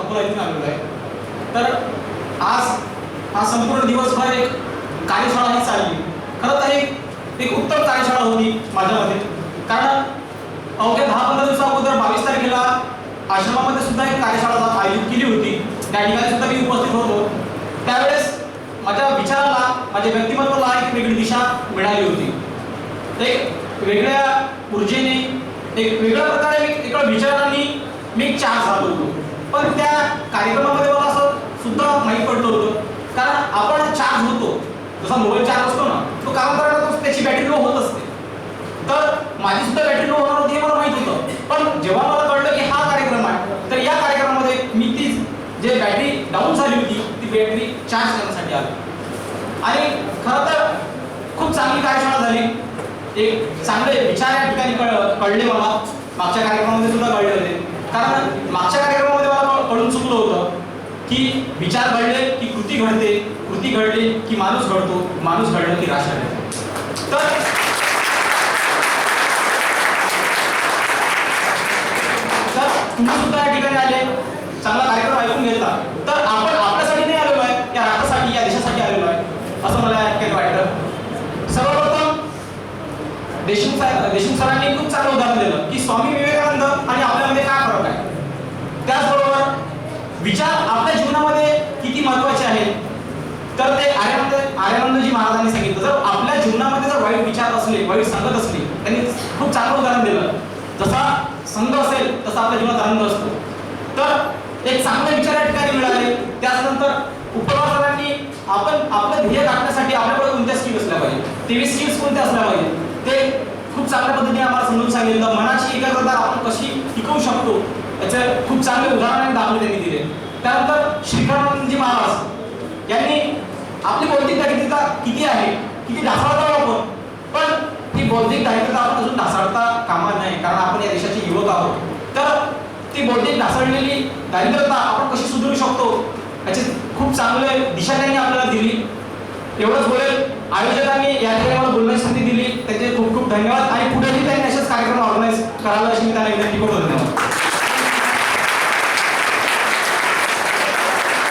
अकोला इथून आलेलो आहे. तर आज हा संपूर्ण दिवसभर एक कार्यशाळा ही चालली. खरं तर एक उत्तम कार्यशाळा होती माझ्या मते. कारण अवघ्या 10-15 दिवसाअगोदर 22 तारखेला आश्रमामध्ये सुद्धा एक कार्यशाळा आयोजित केली होती. त्या ठिकाणी सुद्धा मी उपस्थित होतो. त्यावेळेस माझ्या विचाराला, माझ्या व्यक्तिमत्वाला एक वेगळी दिशा मिळाली होती. एक वेगळ्या ऊर्जेने, एक वेगळ्या प्रकारे, एका विचारांनी मी चार्ज झालो होतो. पण त्या कार्यक्रमामध्ये मला असं सुद्धा माहीत पडलं होतं, कारण आपण चार्ज होतो, जसा मोबाईल चार्ज असतो ना, तो काम करताना त्याची बॅटरी लो होत असते. तर माझी सुद्धा बॅटरी लो होणार होती हे मला माहित होतं. पण जेव्हा मला कळलं की हा कार्यक्रम आहे, तर या कार्यक्रमामध्ये मी ती जे बॅटरी डाऊन झाली होती ती बॅटरी चार्ज करण्यासाठी आलो. आणि खरं तर खूप चांगली कार्यशाळा झाली. एक चांगले विचार या ठिकाणी कळले मला. मागच्या कार्यक्रमामध्ये सुद्धा कळले होते, कारण मागच्या कार्यक्रमामध्ये मला कळून चुकलं होतं की विचार घडले की कृती घडते, कृती घडली की माणूस घडतो, माणूस घडला की राष्ट्र घडतो. तर तुम्ही सुद्धा या ठिकाणी आले, चांगला कार्यक्रम ऐकून घेतला. तर आपण आपल्यासाठी नाही आलेलो आहे, या राष्ट्रासाठी, या देशासाठी आलेलो आहे असं मला या ठिकाणी वाटतं. सर्वप्रथम देशमुख सरांनी खूप चांगलं उदाहरण दिलं की स्वामी विवेकानंद आणि आपल्यामध्ये काय फरक आहे. त्याचबरोबर विचार आपल्या जीवनामध्ये किती महत्त्वाचे आहेत. तर ते आर्यानंदजी महाराजांनी सांगितलं, जर आपल्या जीवनामध्ये जर वाईट विचार असले, वाईट संगत असली, त्यांनी खूप चांगलं उदाहरण दिलं. जसा संघ असेल तसा आपल्या जीवनात आनंद असतो. तर एक चांगले विचार या ठिकाणी मिळाले. त्यानंतर उपवासांनी आपण आपलं ध्येय गाठण्यासाठी आपल्याकडे कोणत्या स्किल्स असल्या पाहिजे, 23 स्किल्स कोणत्या असल्या पाहिजे ते खूप चांगल्या पद्धतीने आम्हाला समजून सांगितलं. मनाची एकाग्रता आपण कशी टिकवू शकतो याचे खूप चांगले उदाहरण दाखवले त्यांनी दिले. त्यानंतर श्रीकांतजी महाराज यांनी आपली बौद्धिक दारिद्र्यता किती आहे, किती ढासळतो आपण, पण ती बौद्धिक दारिद्र्यता आपण अजून ढासळता कामा नाही, कारण आपण या देशाचे युवक आहोत. तर ती बौद्धिक ढासळलेली दारिद्र्यता आपण कशी सुधारू शकतो याची खूप चांगले दिशा त्यांनी आपल्याला दिली. एवढंच बोलेल. आयोजकांनी या ठिकाणी मला बोलण्याची संधी दिली, त्याचे खूप खूप धन्यवाद. आणि पुढेही त्यांनी असेच कार्यक्रम ऑर्गनाईज करायला अशी मी त्यांना विनंती करतो. धन्यवाद.